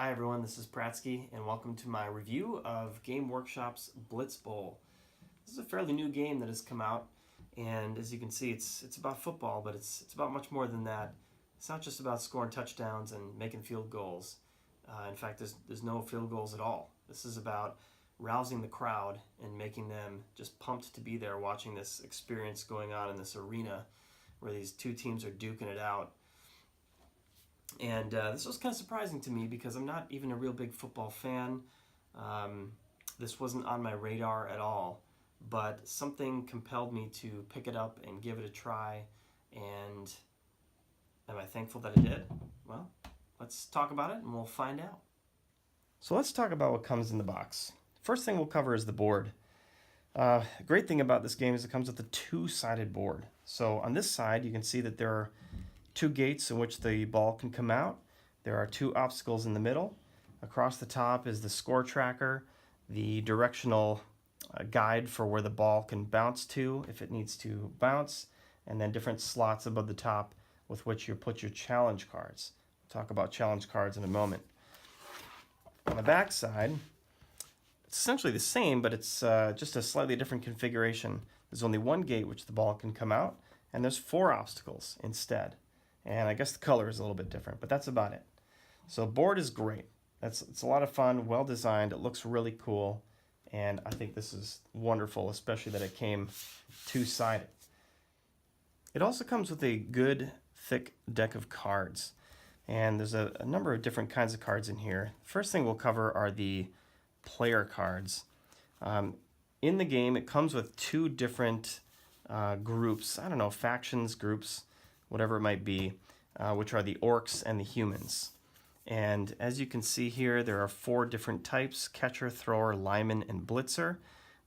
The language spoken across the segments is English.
Hi everyone, this is Prattski, and welcome to my review of Game Workshop's Blitz Bowl. This is a fairly new game that has come out, and as you can see, it's about football, but it's about much more than that. It's not just about scoring touchdowns and making field goals. In fact, there's no field goals at all. This is about rousing the crowd and making them just pumped to be there watching this experience going on in this arena where these two teams are duking it out. And this was kind of surprising to me because I'm not even a real big football fan. This wasn't on my radar at all, but something compelled me to pick it up and give it a try. And am I thankful that I did? Well, let's talk about it and we'll find out. So let's talk about what comes in the box. First thing we'll cover is the board. Great thing about this game is it comes with a two-sided board. So on this side, you can see that there are two gates in which the ball can come out. There are two obstacles in the middle. Across the top is the score tracker, the directional guide for where the ball can bounce to if it needs to bounce, and then different slots above the top with which you put your challenge cards. We'll talk about challenge cards in a moment. On the back side, it's essentially the same, but it's just a slightly different configuration. There's only one gate which the ball can come out, and there's four obstacles instead. And I guess the color is a little bit different, but that's about it. So board is great. It's a lot of fun, well designed. It looks really cool, and I think this is wonderful, especially that it came two-sided. It also comes with a good, thick deck of cards, and there's a number of different kinds of cards in here. First thing we'll cover are the player cards. In the game, it comes with two different groups. I don't know, factions, groups, whatever it might be, which are the orcs and the humans. And as you can see here, there are four different types: catcher, thrower, lineman, and blitzer.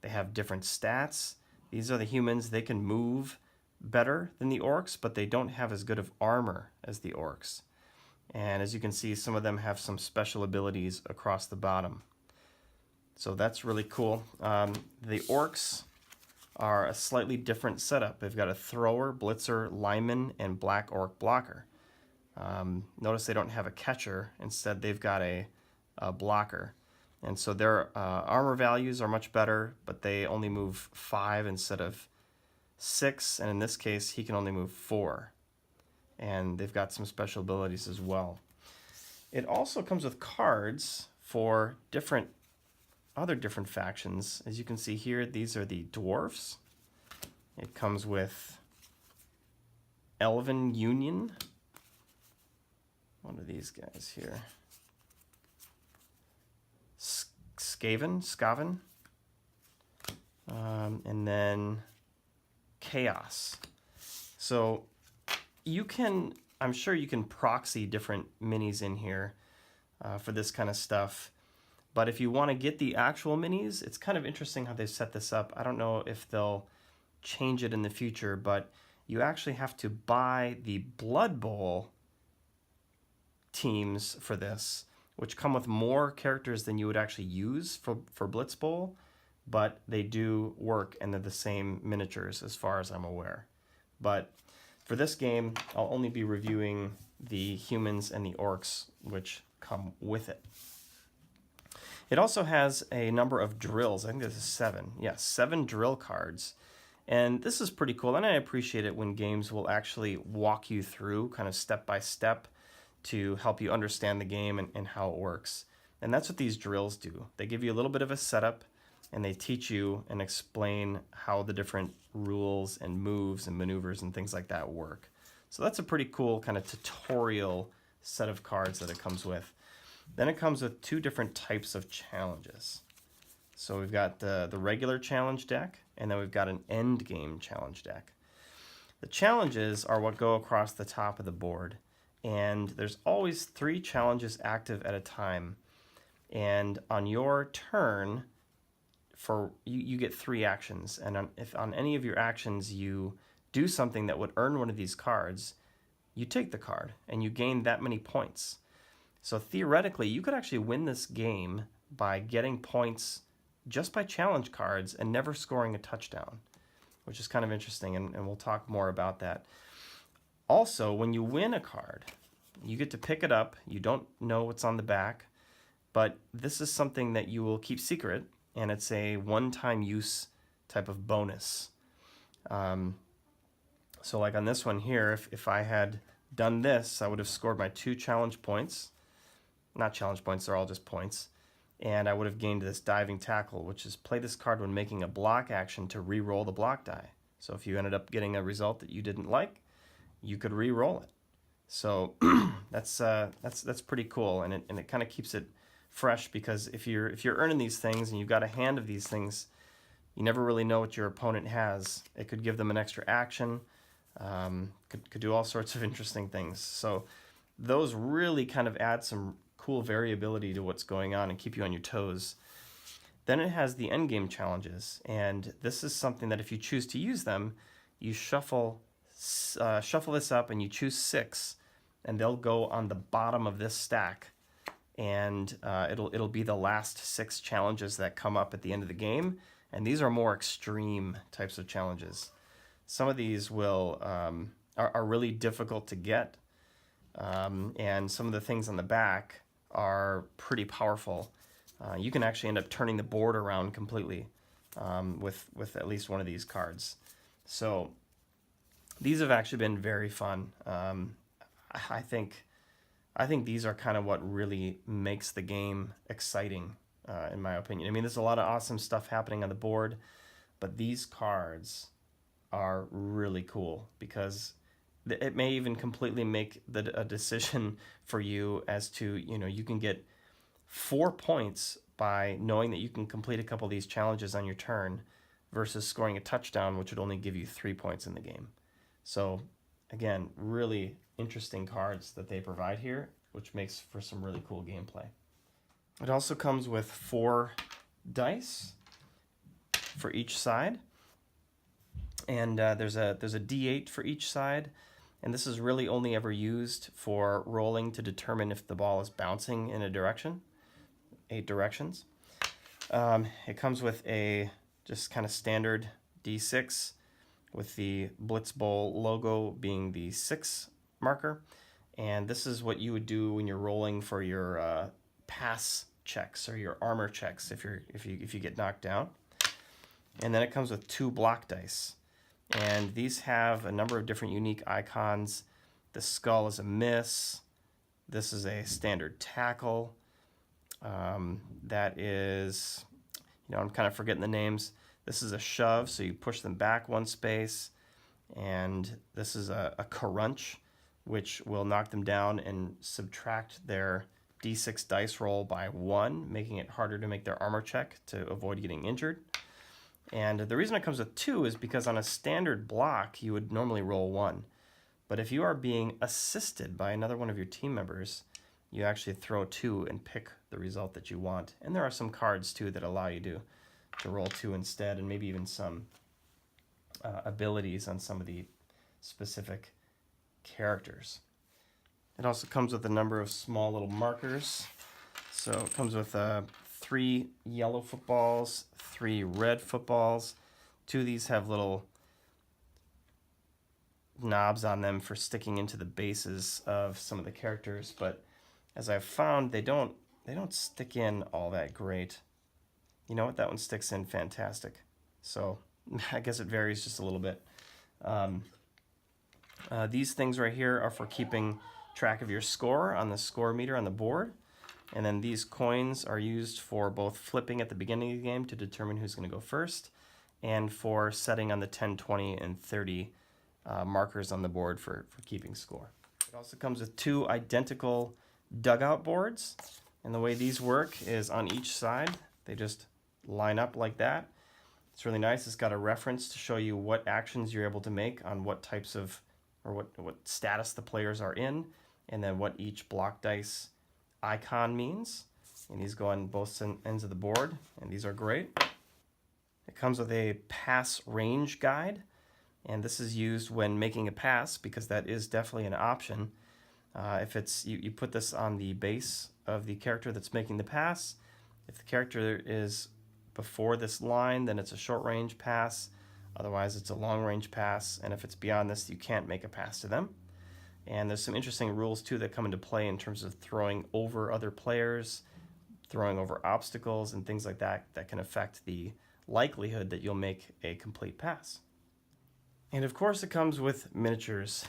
They have different stats. These are the humans. They can move better than the orcs, but they don't have as good of armor as the orcs. And as you can see, some of them have some special abilities across the bottom. So that's really cool. The orcs are a slightly different setup. They've got a thrower, blitzer, lineman, and black orc blocker. Notice they don't have a catcher. Instead, they've got a blocker. And so their armor values are much better, but they only move 5 instead of 6. And in this case, he can only move 4. And they've got some special abilities as well. It also comes with cards for other different factions. As you can see here, these are the dwarfs. It comes with Elven Union. What are these guys here? Skaven. And then Chaos. So I'm sure you can proxy different minis in here for this kind of stuff. But if you want to get the actual minis, it's kind of interesting how they set this up. I don't know if they'll change it in the future, but you actually have to buy the Blood Bowl teams for this, which come with more characters than you would actually use for Blitz Bowl, but they do work and they're the same miniatures as far as I'm aware. But for this game, I'll only be reviewing the humans and the orcs, which come with it. It also has a number of drills. I think this is 7. Yeah, 7 drill cards. And this is pretty cool, and I appreciate it when games will actually walk you through kind of step by step to help you understand the game and how it works. And that's what these drills do. They give you a little bit of a setup, and they teach you and explain how the different rules and moves and maneuvers and things like that work. So that's a pretty cool kind of tutorial set of cards that it comes with. Then it comes with 2 different types of challenges. So we've got the regular challenge deck, and then we've got an end game challenge deck. The challenges are what go across the top of the board, and there's always 3 challenges active at a time. And on your turn, you get 3 actions, and if on any of your actions you do something that would earn one of these cards, you take the card, and you gain that many points. So theoretically, you could actually win this game by getting points just by challenge cards and never scoring a touchdown, which is kind of interesting, and we'll talk more about that. Also, when you win a card, you get to pick it up. You don't know what's on the back. but this is something that you will keep secret, and it's a one-time use type of bonus. So like on this one here, if I had done this, I would have scored my 2 challenge points. Not challenge points, they're all just points. And I would have gained this diving tackle, which is play this card when making a block action to re-roll the block die. So if you ended up getting a result that you didn't like, you could re-roll it. So that's pretty cool, and it kind of keeps it fresh, because if you're earning these things and you've got a hand of these things, you never really know what your opponent has. It could give them an extra action, could do all sorts of interesting things. So those really kind of add some cool variability to what's going on and keep you on your toes. Then it has the endgame challenges, and this is something that if you choose to use them, you shuffle this up and you choose 6, and they'll go on the bottom of this stack, and it'll be the last 6 challenges that come up at the end of the game, and these are more extreme types of challenges. Some of these are really difficult to get, and some of the things on the back are pretty powerful. You can actually end up turning the board around completely with at least one of these cards. So these have actually been very fun. I think these are kind of what really makes the game exciting, in my opinion. I mean, there's a lot of awesome stuff happening on the board, but these cards are really cool because it may even completely make a decision for you as to, you can get 4 points by knowing that you can complete a couple of these challenges on your turn versus scoring a touchdown, which would only give you 3 points in the game. So again, really interesting cards that they provide here, which makes for some really cool gameplay. It also comes with 4 dice for each side, and there's a D8 for each side, and this is really only ever used for rolling to determine if the ball is bouncing in a direction. 8 directions. It comes with a just kind of standard D6 with the Blitz Bowl logo being the 6 marker, and this is what you would do when you're rolling for your pass checks or your armor checks if you get knocked down. And then it comes with 2 block dice, and these have a number of different unique icons. The skull is a miss. This is a standard tackle. That is, I'm kind of forgetting the names. This is a shove, so you push them back 1 space, and this is a crunch, which will knock them down and subtract their D6 dice roll by 1, making it harder to make their armor check to avoid getting injured. And the reason it comes with 2 is because on a standard block, you would normally roll 1. But if you are being assisted by another one of your team members, you actually throw 2 and pick the result that you want. And there are some cards, too, that allow you to roll 2 instead, and maybe even some abilities on some of the specific characters. It also comes with a number of small little markers. So it comes with 3 yellow footballs, 3 red footballs. 2 of these have little knobs on them for sticking into the bases of some of the characters, but as I've found, they don't stick in all that great. You know what? That one sticks in fantastic. So I guess it varies just a little bit. These things right here are for keeping track of your score on the score meter on the board. And then these coins are used for both flipping at the beginning of the game to determine who's going to go first, and for setting on the 10, 20, and 30 markers on the board for keeping score. It also comes with 2 identical dugout boards, and the way these work is on each side they just line up like that. It's really nice. It's got a reference to show you what actions you're able to make on what types of, or what status the players are in, and then what each block dice icon means. And these go on both ends of the board, and these are great. It comes with a pass range guide, and this is used when making a pass because that is definitely an option. If it's you put this on the base of the character that's making the pass. If the character is before this line, then it's a short range pass. Otherwise, it's a long range pass. And if it's beyond this, you can't make a pass to them. And there's some interesting rules too that come into play in terms of throwing over other players, throwing over obstacles and things like that that can affect the likelihood that you'll make a complete pass. And of course it comes with miniatures.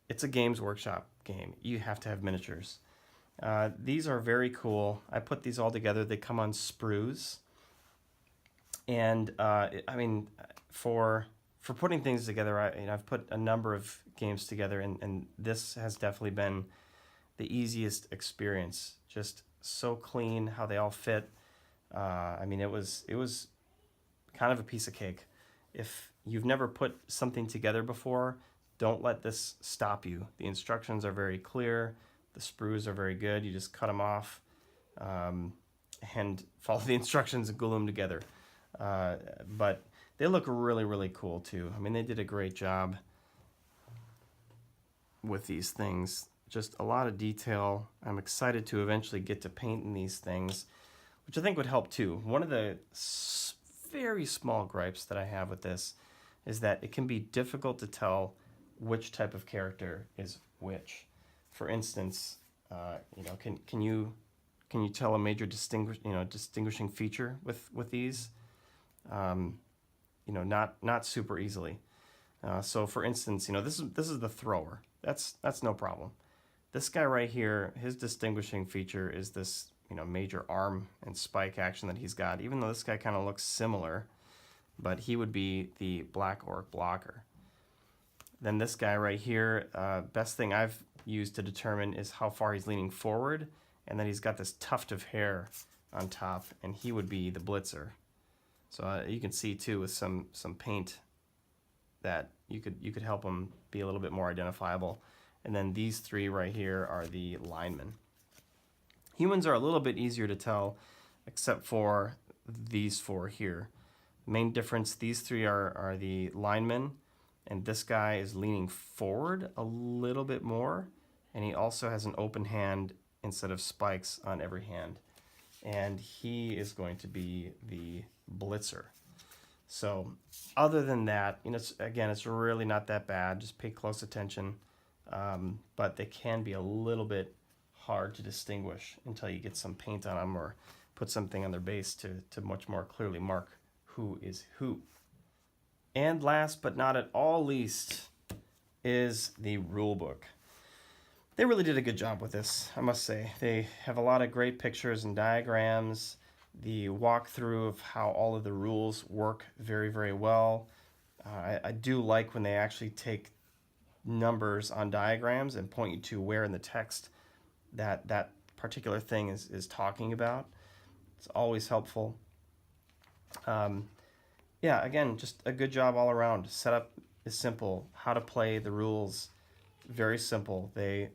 It's a Games Workshop game. You have to have miniatures. These are very cool. I put these all together. They come on sprues. And I mean, for putting things together, I've put a number of games together, and this has definitely been the easiest experience. Just so clean how they all fit. I mean, it was kind of a piece of cake. If you've never put something together before, don't let this stop you. The instructions are very clear. The sprues are very good. You just cut them off and follow the instructions and glue them together. But they look really, really cool too. I mean, they did a great job with these things. Just a lot of detail. I'm excited to eventually get to painting these things, which I think would help too. One of the very small gripes that I have with this is that it can be difficult to tell which type of character is which. For instance, can you tell a major distinguishing feature with these? Not super easily. So for instance, this is the thrower. That's no problem. This guy right here, his distinguishing feature is this major arm and spike action that he's got. Even though this guy kind of looks similar, but he would be the black orc blocker. Then this guy right here, best thing I've used to determine is how far he's leaning forward, and then he's got this tuft of hair on top, and he would be the blitzer. So you can see too with some paint that you could help him be a little bit more identifiable. And then these three right here are the linemen. Humans are a little bit easier to tell, except for these four here. Main difference, these three are the linemen, and this guy is leaning forward a little bit more, and he also has an open hand instead of spikes on every hand. And he is going to be the blitzer. So other than that, it's really not that bad. Just pay close attention. But they can be a little bit hard to distinguish until you get some paint on them or put something on their base to much more clearly mark who is who. And last but not at all least is the rule book. They really did a good job with this, I must say. They have a lot of great pictures and diagrams. The walkthrough of how all of the rules work very, very well. I do like when they actually take numbers on diagrams and point you to where in the text that particular thing is talking about. It's always helpful. Again, just a good job all around. Setup is simple. How to play, the rules, very simple. They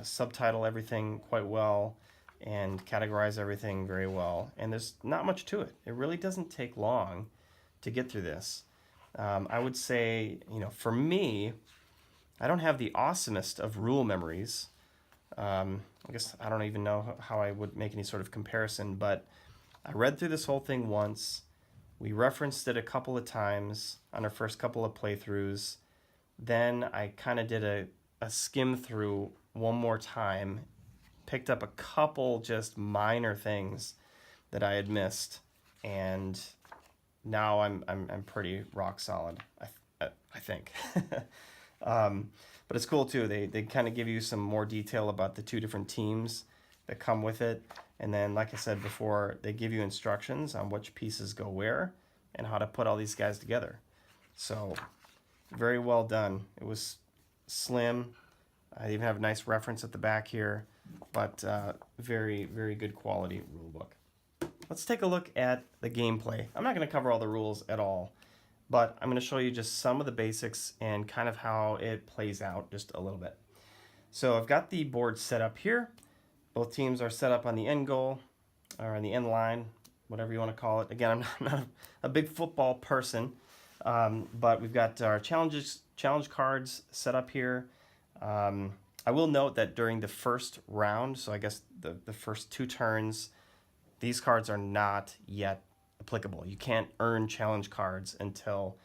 subtitle everything quite well and categorize everything very well. And there's not much to it. It really doesn't take long to get through this. I would say, for me, I don't have the awesomest of rule memories. I guess I don't even know how I would make any sort of comparison, but I read through this whole thing once. We referenced it a couple of times on our first couple of playthroughs. Then I kind of did a skim through one more time, picked up a couple just minor things that I had missed, and now I'm pretty rock solid, I think. But it's cool too. They kind of give you some more detail about the two different teams that come with it. And then, like I said before, they give you instructions on which pieces go where and how to put all these guys together. So very well done. It was slim. I even have a nice reference at the back here, but very, very good quality rule book. Let's take a look at the gameplay. I'm not going to cover all the rules at all, but I'm going to show you just some of the basics and kind of how it plays out just a little bit. So I've got the board set up here. Both teams are set up on the end goal, or on the end line, whatever you want to call it. Again, I'm not a big football person, but we've got our challenge cards set up here. I will note that during the first round, so I guess the first two turns, these cards are not yet applicable. You can't earn challenge cards until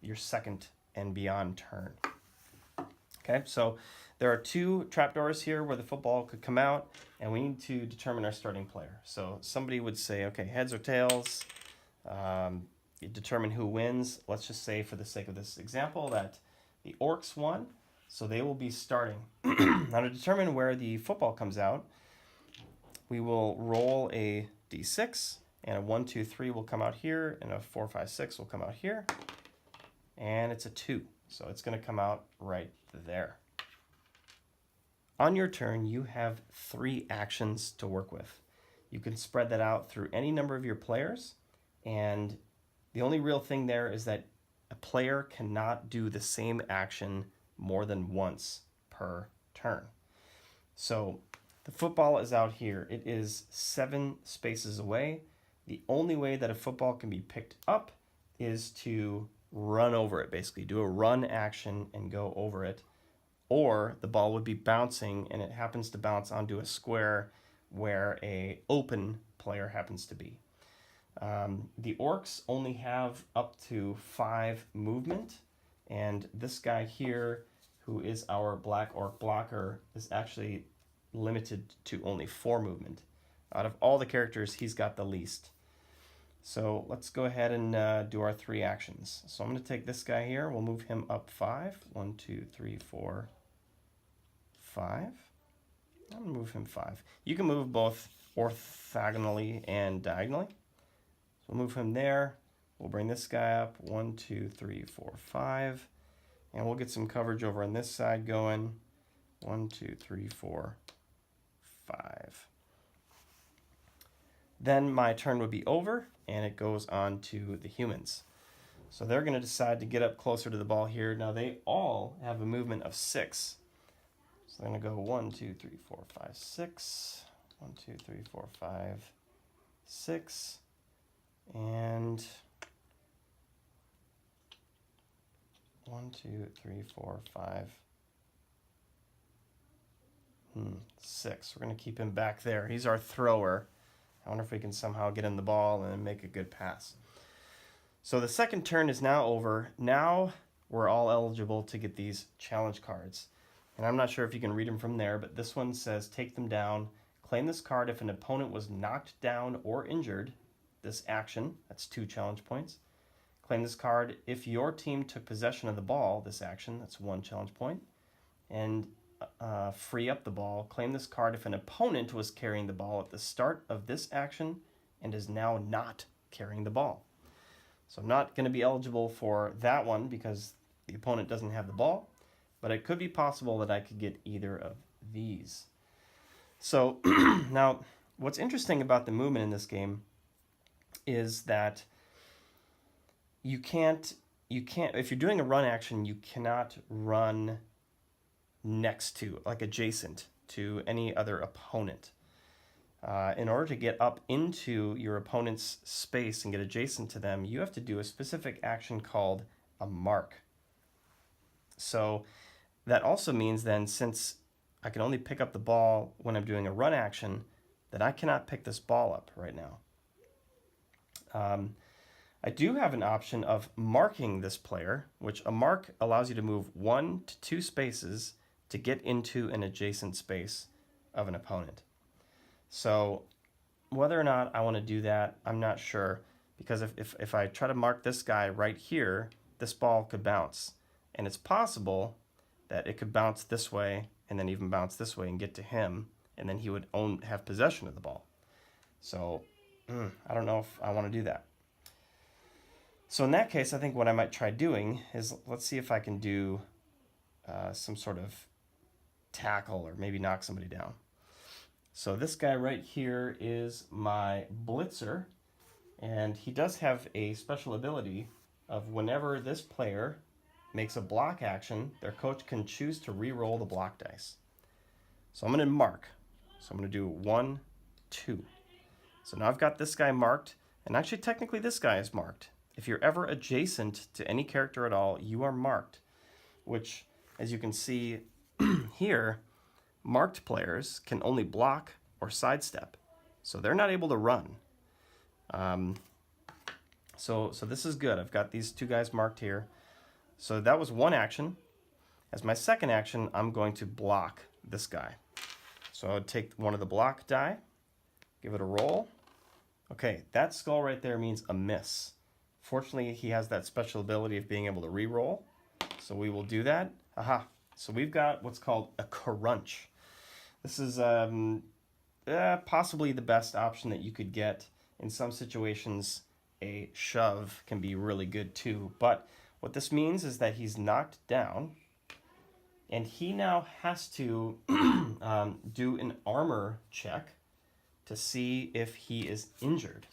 your second and beyond turn. Okay, so there are 2 trapdoors here where the football could come out, and we need to determine our starting player. So somebody would say, okay, heads or tails, you determine who wins. Let's just say, for the sake of this example, that the orcs won, so they will be starting. Now, to determine where the football comes out, we will roll a d6, and a 1, 2, 3 will come out here, and a 4, 5, 6 will come out here, and it's a 2, so it's going to come out right there. On your turn, you have 3 actions to work with. You can spread that out through any number of your players, and the only real thing there is that a player cannot do the same action more than once per turn. So the football is out here. It is 7 spaces away. The only way that a football can be picked up is to run over it, basically. Do a run action and go over it. Or the ball would be bouncing, and it happens to bounce onto a square where a open player happens to be. The orcs only have up to 5 movement, and this guy here, who is our black orc blocker, is actually limited to only 4 movement. Out of all the characters, he's got the least. So let's go ahead and do our 3 actions. So I'm going to take this guy here. We'll move him up 5. 1, 2, 3, 4, 5. I'm going to move him 5. You can move both orthogonally and diagonally. So we'll move him there. We'll bring this guy up. 1, 2, 3, 4, 5. And we'll get some coverage over on this side going. 1, 2, 3, 4, 5. Then my turn would be over, and it goes on to the humans. So they're going to decide to get up closer to the ball here. Now they all have a movement of 6. So they're going to go 1, 2, 3, 4, 5, 6. 1, 2, 3, 4, 5, 6. And 1, 2, 3, 4, 5, 6. We're going to keep him back there. He's our thrower. I wonder if we can somehow get in the ball and make a good pass. So the second turn is now over. Now we're all eligible to get these challenge cards. And I'm not sure if you can read them from there, but this one says take them down. Claim this card if an opponent was knocked down or injured. This action, that's 2 challenge points. Claim this card if your team took possession of the ball. This action, that's 1 challenge point. And free up the ball. Claim this card if an opponent was carrying the ball at the start of this action and is now not carrying the ball. So I'm not going to be eligible for that one because the opponent doesn't have the ball, but it could be possible that I could get either of these. So now what's interesting about the movement in this game is that you can't, if you're doing a run action, you cannot run next to, like adjacent to any other opponent. In order to get up into your opponent's space and get adjacent to them, you have to do a specific action called a mark. So that also means then, since I can only pick up the ball when I'm doing a run action, that I cannot pick this ball up right now. I do have an option of marking this player, which a mark allows you to move 1 to 2 spaces to get into an adjacent space of an opponent. So whether or not I want to do that, I'm not sure, because if I try to mark this guy right here, this ball could bounce. And it's possible that it could bounce this way and then even bounce this way and get to him, and then he would have possession of the ball. So I don't know if I want to do that. So in that case, I think what I might try doing is, let's see if I can do some sort of tackle or maybe knock somebody down. So this guy right here is my blitzer, and he does have a special ability of whenever this player makes a block action, their coach can choose to re-roll the block dice. So I'm going to mark. So I'm going to do 1, 2. So now I've got this guy marked, and actually technically this guy is marked. If you're ever adjacent to any character at all, you are marked, which, as you can see here, marked players can only block or sidestep, so they're not able to run. So this is good. I've got these 2 guys marked here. So that was 1 action. As my second action, I'm going to block this guy. So I would take one of the block die, give it a roll. Okay, that skull right there means a miss. Fortunately, he has that special ability of being able to re-roll. So we will do that. Aha. So we've got what's called a crunch. This is possibly the best option that you could get. In some situations, a shove can be really good too. But what this means is that he's knocked down, and he now has to do an armor check to see if he is injured.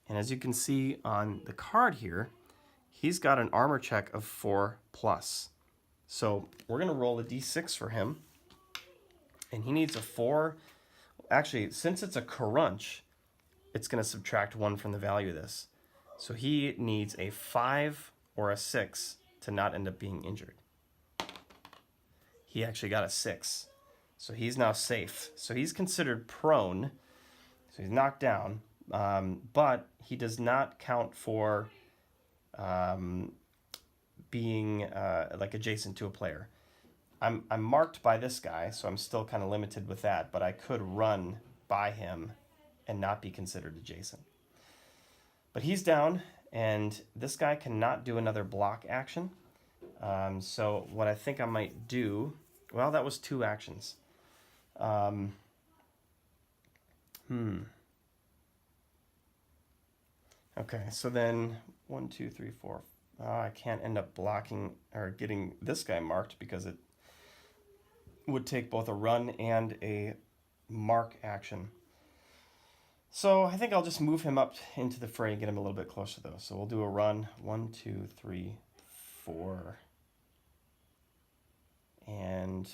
And as you can see on the card here, he's got an armor check of 4+. So we're going to roll a d6 for him. And he needs a 4. Actually, since it's a crunch, it's going to subtract 1 from the value of this. So he needs a 5 or a 6 to not end up being injured. He actually got a 6. So he's now safe. So he's considered prone. So he's knocked down. But he does not count for being like adjacent to a player. I'm marked by this guy, so I'm still kind of limited with that, but I could run by him and not be considered adjacent. But he's down, and this guy cannot do another block action. So what I think I might do, well, that was 2 actions. Okay, so then 1, 2, 3, 4. I can't end up blocking or getting this guy marked because it would take both a run and a mark action. So I think I'll just move him up into the fray and get him a little bit closer though. So we'll do a run. 1, 2, 3, 4. And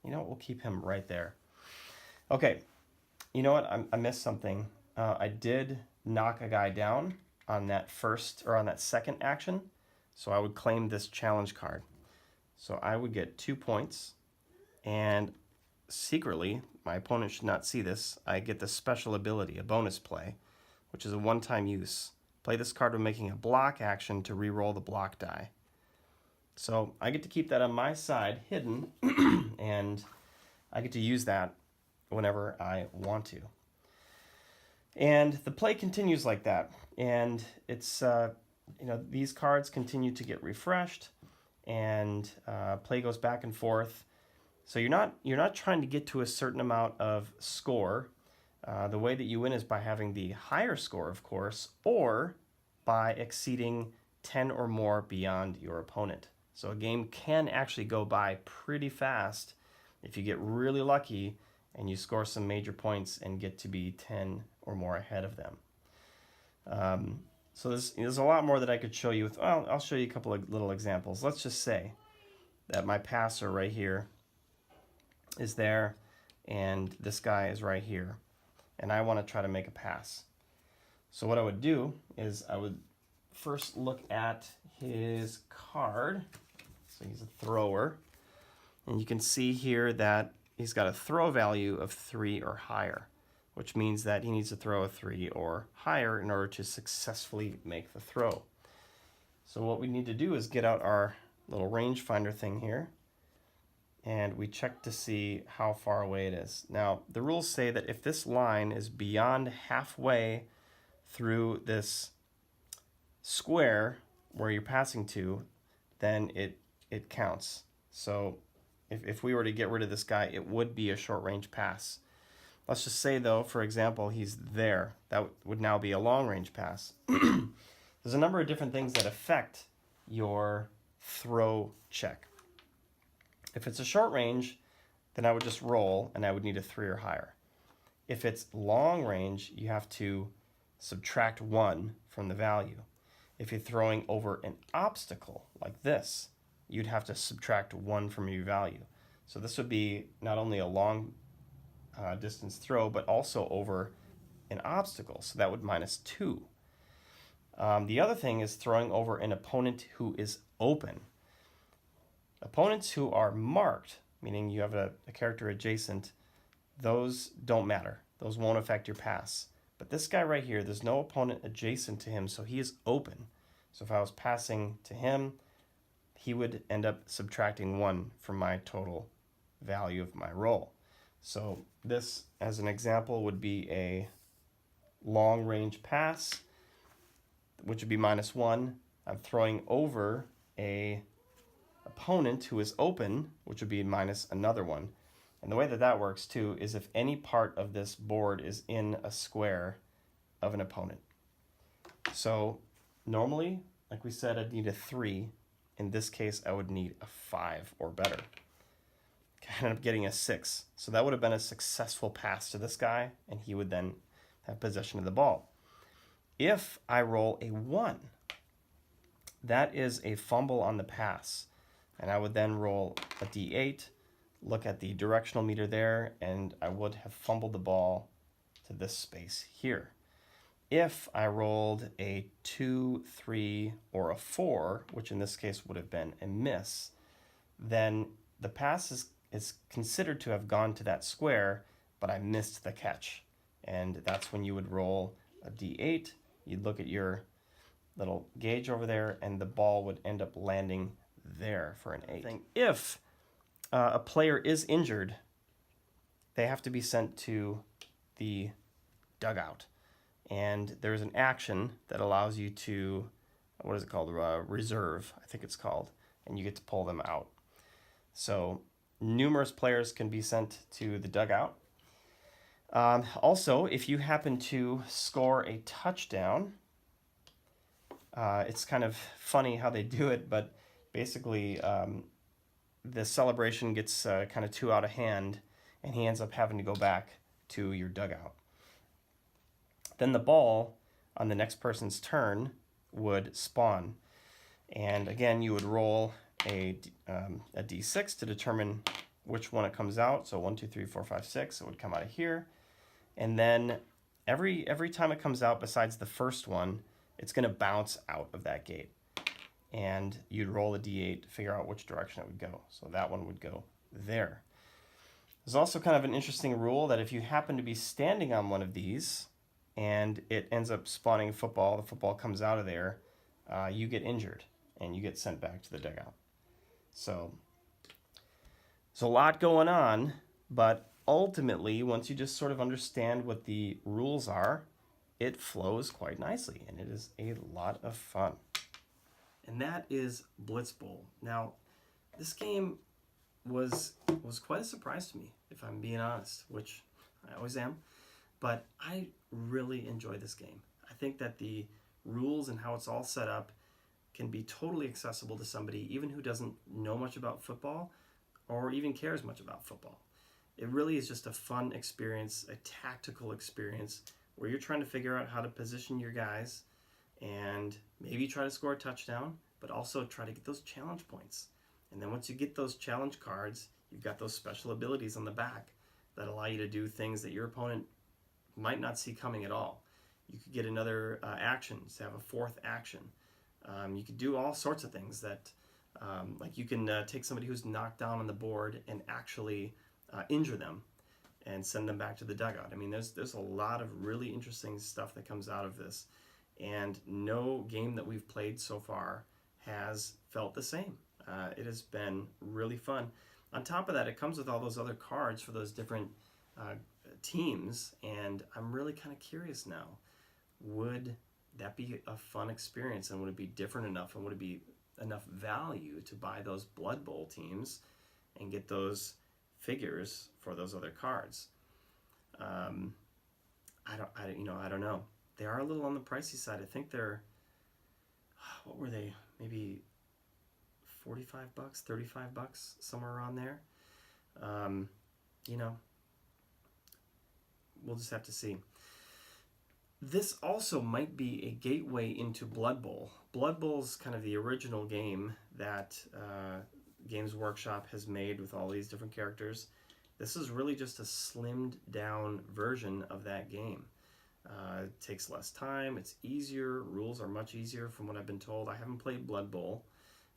you know what? We'll keep him right there. Okay. You know what? I missed something. I did knock a guy down on that first or on that second action. So I would claim this challenge card. So I would get 2 points, and secretly, my opponent should not see this, I get the special ability, a bonus play, which is a one-time use. Play this card when making a block action to re-roll the block die. So I get to keep that on my side hidden, and I get to use that whenever I want to. And the play continues like that, and it's these cards continue to get refreshed, and play goes back and forth. So you're not trying to get to a certain amount of score. The way that you win is by having the higher score, of course, or by exceeding 10 or more beyond your opponent. So a game can actually go by pretty fast if you get really lucky and you score some major points and get to be 10 or more ahead of them. So there's a lot more that I could show you. Well, I'll show you a couple of little examples. Let's just say that my passer right here is there, and this guy is right here, and I want to try to make a pass. So what I would do is I would first look at his card. So he's a thrower, and you can see here that he's got a throw value of 3 or higher, which means that he needs to throw a 3 or higher in order to successfully make the throw. So what we need to do is get out our little rangefinder thing here, and we check to see how far away it is. Now, the rules say that if this line is beyond halfway through this square where you're passing to, then it counts. So if we were to get rid of this guy, it would be a short range pass. Let's just say though, for example, he's there. That would now be a long range pass. There's a number of different things that affect your throw check. If it's a short range, then I would just roll and I would need a 3 or higher. If it's long range, you have to subtract 1 from the value. If you're throwing over an obstacle like this, you'd have to subtract 1 from your value. So this would be not only a long distance throw, but also over an obstacle. So that would -2. The other thing is throwing over an opponent who is open. Opponents who are marked, meaning you have a character adjacent, those don't matter. Those won't affect your pass. But this guy right here, there's no opponent adjacent to him, so he is open. So if I was passing to him, he would end up subtracting 1 from my total value of my roll. So this, as an example, would be a long range pass, which would be -1. I'm throwing over a opponent who is open, which would be minus another 1. And the way that that works too is if any part of this board is in a square of an opponent. So normally, like we said, I'd need a 3. In this case, I would need a 5 or better. I ended up getting a 6. So that would have been a successful pass to this guy, and he would then have possession of the ball. If I roll a 1, that is a fumble on the pass. And I would then roll a d8, look at the directional meter there, and I would have fumbled the ball to this space here. If I rolled a 2, 3, or a 4, which in this case would have been a miss, then the pass is considered to have gone to that square, but I missed the catch. And that's when you would roll a d8, you'd look at your little gauge over there, and the ball would end up landing there for an 8. If a player is injured, they have to be sent to the dugout. And there's an action that allows you to, what is it called? Reserve, I think it's called. And you get to pull them out. So numerous players can be sent to the dugout. Also, if you happen to score a touchdown, it's kind of funny how they do it, but basically the celebration gets kind of too out of hand, and he ends up having to go back to your dugout. Then the ball on the next person's turn would spawn. And again, you would roll a d6 to determine which one it comes out. So 1, 2, 3, 4, 5, 6, it would come out of here. And then every time it comes out besides the first one, it's going to bounce out of that gate. And you'd roll a d8 to figure out which direction it would go. So that one would go there. There's also kind of an interesting rule that if you happen to be standing on one of these and it ends up spawning a football, the football comes out of there, you get injured and you get sent back to the dugout. So there's a lot going on, but ultimately, once you just sort of understand what the rules are, it flows quite nicely, and it is a lot of fun. And that is Blitz Bowl. Now, this game was quite a surprise to me, if I'm being honest, which I always am. But I really enjoy this game. I think that the rules and how it's all set up can be totally accessible to somebody, even who doesn't know much about football or even cares much about football. It really is just a fun experience, a tactical experience, where you're trying to figure out how to position your guys and maybe try to score a touchdown, but also try to get those challenge points. And then once you get those challenge cards, you've got those special abilities on the back that allow you to do things that your opponent might not see coming at all. You could get another action, to have a fourth action. You could do all sorts of things that, like you can take somebody who's knocked down on the board and actually injure them and send them back to the dugout. I mean, there's a lot of really interesting stuff that comes out of this, and no game that we've played so far has felt the same. It has been really fun. On top of that, it comes with all those other cards for those different teams, and I'm really kind of curious now. Would that be a fun experience, and would it be different enough, and would it be enough value to buy those Blood Bowl teams and get those figures for those other cards? I don't know. They are a little on the pricey side. I think they're, what were they? Maybe $45, $35, somewhere around there. We'll just have to see. This also might be a gateway into Blood Bowl. Blood Bowl's kind of the original game that Games Workshop has made with all these different characters. This is really just a slimmed down version of that game. It takes less time, it's easier, rules are much easier from what I've been told. I haven't played Blood Bowl,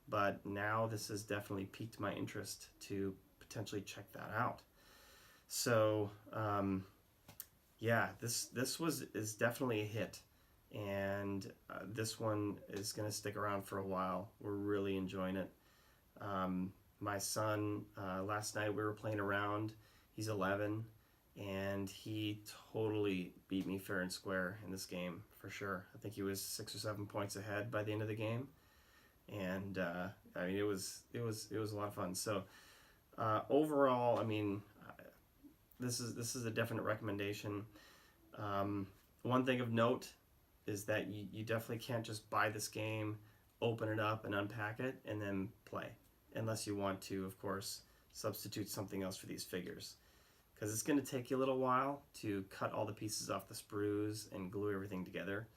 but now this has definitely piqued my interest to potentially check that out. So, yeah, this is definitely a hit, and this one is going to stick around for a while. We're really enjoying it. My son, last night we were playing around. He's 11, and he totally beat me fair and square in this game, for sure. I think he was 6 or 7 points ahead by the end of the game, and I mean, it was a lot of fun. So overall, I mean, this is a definite recommendation. One thing of note is that you definitely can't just buy this game, open it up, and unpack it, and then play. Unless you want to, of course, substitute something else for these figures. Because it's going to take you a little while to cut all the pieces off the sprues and glue everything together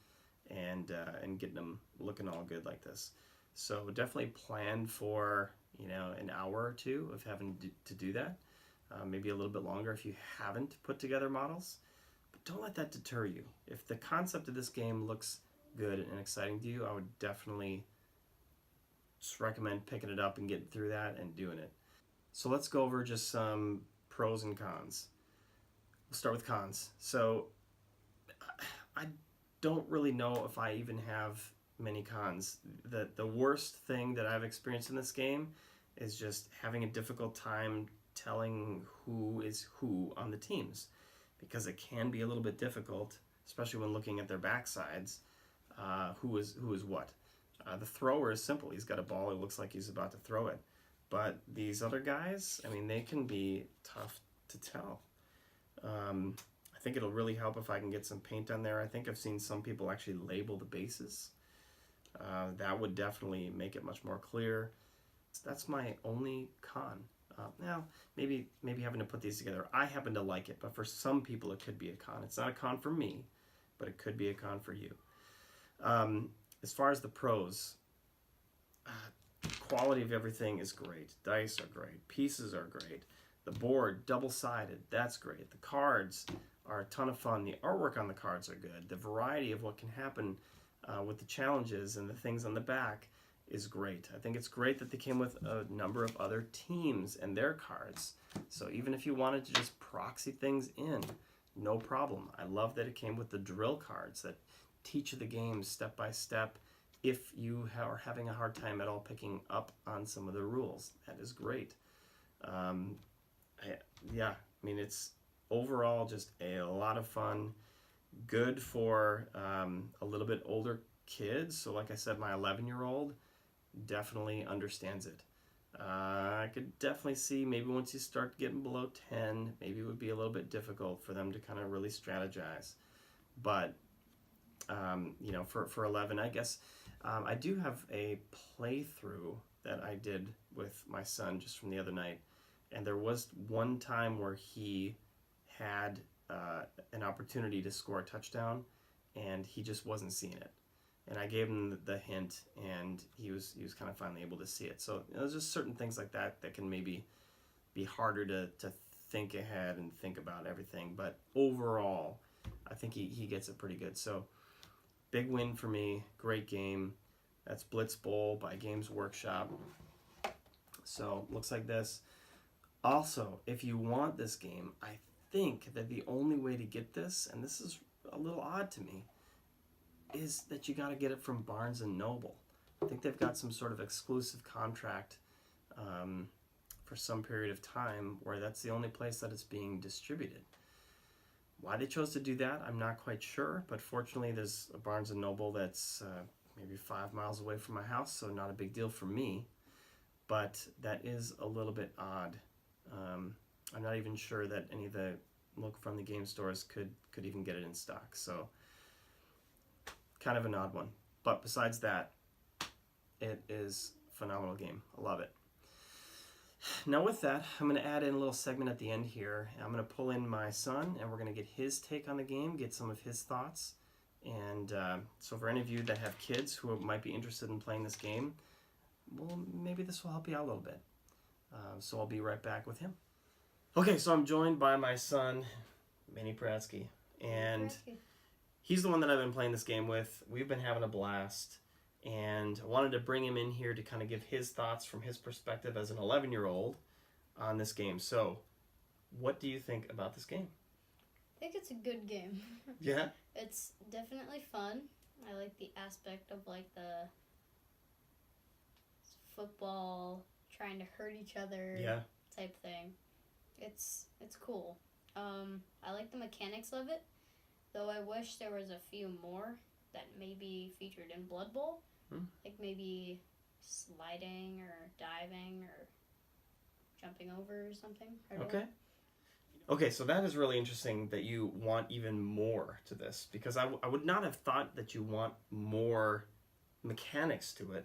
and get them looking all good like this. So definitely plan for, an hour or two of having to do that. Maybe a little bit longer if you haven't put together models. But don't let that deter you. If the concept of this game looks good and exciting to you, I would definitely just recommend picking it up and getting through that and doing it. So let's go over just some pros and cons. We'll start with cons. So I don't really know if I even have many cons. The worst thing that I've experienced in this game is just having a difficult time telling who is who on the teams, because it can be a little bit difficult, especially when looking at their backsides, who is what. The thrower is simple. He's got a ball. It looks like he's about to throw it. But these other guys, I mean, they can be tough to tell. I think it'll really help if I can get some paint on there. I think I've seen some people actually label the bases. That would definitely make it much more clear. That's my only con. Now, maybe having to put these together. I happen to like it, but for some people it could be a con. It's not a con for me, but it could be a con for you. As far as the pros, quality of everything is great. Dice are great. Pieces are great. The board, double-sided, that's great. The cards are a ton of fun. The artwork on the cards are good. The variety of what can happen with the challenges and the things on the back is great. I think it's great that they came with a number of other teams and their cards. So even if you wanted to just proxy things in, no problem. I love that it came with the drill cards that teach you the game step by step if you are having a hard time at all picking up on some of the rules. That is great. I mean, it's overall just a lot of fun. Good for a little bit older kids. So like I said, my 11-year-old definitely understands it. I could definitely see maybe once you start getting below 10, maybe it would be a little bit difficult for them to kind of really strategize. But for 11, I guess I do have a playthrough that I did with my son just from the other night, and there was one time where he had an opportunity to score a touchdown, and he just wasn't seeing it. And I gave him the hint, and he was kind of finally able to see it. So there's just certain things like that that can maybe be harder to think ahead and think about everything. But overall, I think he gets it pretty good. So big win for me. Great game. That's Blitz Bowl by Games Workshop. So looks like this. Also, if you want this game, I think that the only way to get this, and this is a little odd to me, is that you got to get it from Barnes & Noble. I think they've got some sort of exclusive contract for some period of time where that's the only place that it's being distributed. Why they chose to do that, I'm not quite sure, but fortunately there's a Barnes & Noble that's maybe 5 miles away from my house, so not a big deal for me, but that is a little bit odd. I'm not even sure that any of the local-friendly game stores could even get it in stock, so kind of an odd one. But besides that, it is a phenomenal game. I love it. Now with that, I'm going to add in a little segment at the end here. I'm going to pull in my son, and we're going to get his take on the game, get some of his thoughts. And so for any of you that have kids who might be interested in playing this game, well, maybe this will help you out a little bit. So I'll be right back with him. Okay, so I'm joined by my son, Manny Prattski. And he's the one that I've been playing this game with. We've been having a blast. And I wanted to bring him in here to kind of give his thoughts from his perspective as an 11-year-old on this game. So, what do you think about this game? I think it's a good game. Yeah? It's definitely fun. I like the aspect of like the football trying to hurt each other. Yeah. Type thing. It's cool. I like the mechanics of it, though I wish there was a few more that maybe featured in Blood Bowl. Like maybe sliding or diving or jumping over or something. I don't know. Okay, so that is really interesting that you want even more to this, because I would not have thought that you want more mechanics to it,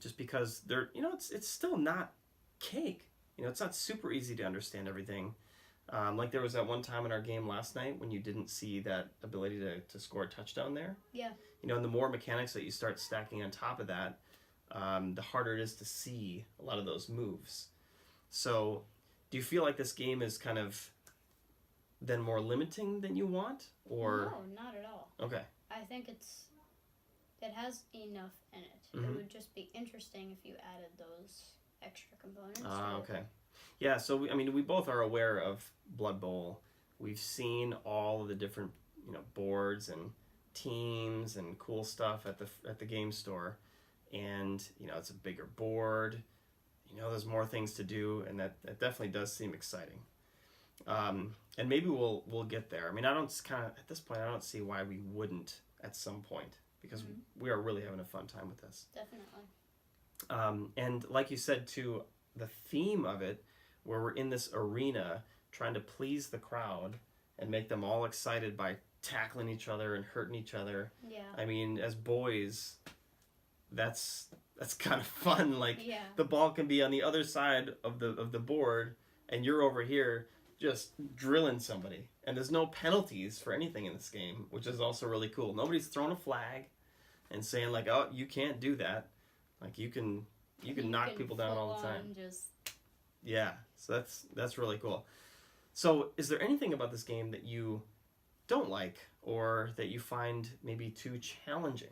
just because they're, it's still not cake. It's not super easy to understand everything. Like there was that one time in our game last night when you didn't see that ability to score a touchdown there. Yeah. And the more mechanics that you start stacking on top of that, the harder it is to see a lot of those moves. So, do you feel like this game is kind of then more limiting than you want, or no, not at all. Okay. I think it has enough in it. It would just be interesting if you added those extra components. Okay. Yeah, so we both are aware of Blood Bowl. We've seen all of the different boards and teams and cool stuff at the game store, and it's a bigger board. There's more things to do, and that definitely does seem exciting. And maybe we'll get there. I don't at this point I don't see why we wouldn't at some point, because we are really having a fun time with this. Definitely. And like you said too, the theme of it, where we're in this arena trying to please the crowd and make them all excited by tackling each other and hurting each other. Yeah. As boys, that's kind of fun. Yeah. The ball can be on the other side of the board, and you're over here just drilling somebody. And there's no penalties for anything in this game, which is also really cool. Nobody's throwing a flag and saying oh, you can't do that. You can knock people down all the time. Yeah, so that's really cool. So, is there anything about this game that you don't like, or that you find maybe too challenging?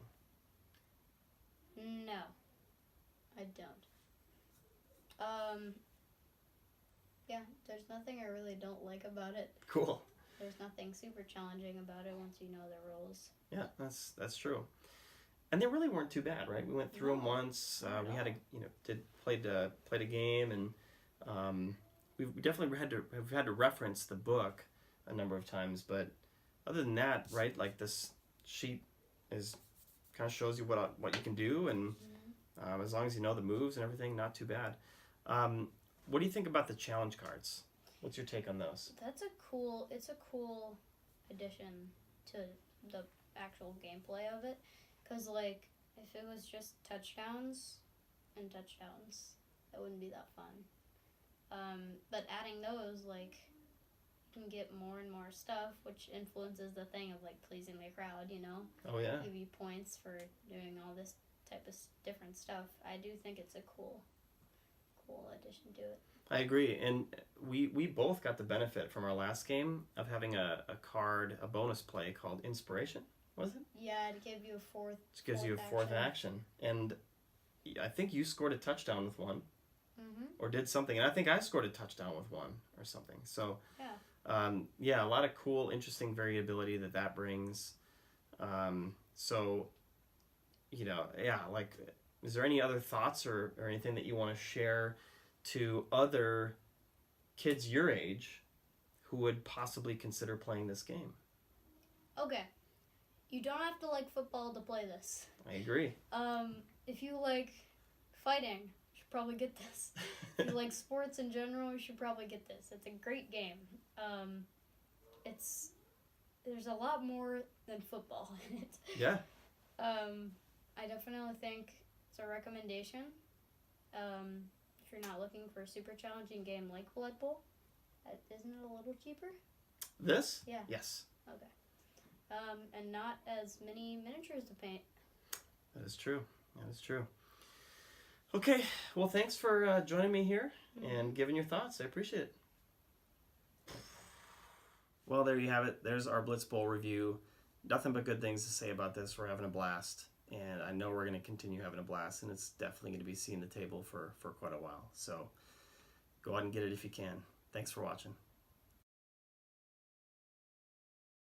No, I don't. Yeah, there's nothing I really don't like about it. Cool. There's nothing super challenging about it once you know the rules. Yeah, that's true. And they really weren't too bad, right? We went through them once. We had played a game, and we definitely had to reference the book a number of times. But other than that, right? This sheet is kind of shows you what you can do, and as long as you know the moves and everything, not too bad. What do you think about the challenge cards? What's your take on those? It's a cool addition to the actual gameplay of it. Because, if it was just touchdowns, that wouldn't be that fun. But adding those, you can get more and more stuff, which influences the thing of, pleasing the crowd, Oh, yeah. Give you points for doing all this type of different stuff. I do think it's a cool addition to it. I agree, and we both got the benefit from our last game of having a bonus play called Inspiration. Was it? Yeah, to give you a fourth. It gives you a fourth action, and I think you scored a touchdown with one, or did something, and I think I scored a touchdown with one or something. So yeah, a lot of cool, interesting variability that brings. Is there any other thoughts or anything that you want to share to other kids your age who would possibly consider playing this game? Okay. You don't have to like football to play this. I agree. If you like fighting, you should probably get this. If you like sports in general, you should probably get this. It's a great game. There's a lot more than football in it. Yeah. I definitely think it's a recommendation. If you're not looking for a super challenging game like Blood Bowl, isn't it a little cheaper? This? Yeah. Yes. Okay. And not as many miniatures to paint. That is true. Okay, well, thanks for joining me here and giving your thoughts. I appreciate it. Well, there you have it. There's our Blitz Bowl review. Nothing but good things to say about this. We're having a blast, and I know we're going to continue having a blast, and it's definitely going to be seeing the table for quite a while. So go out and get it if you can. Thanks for watching.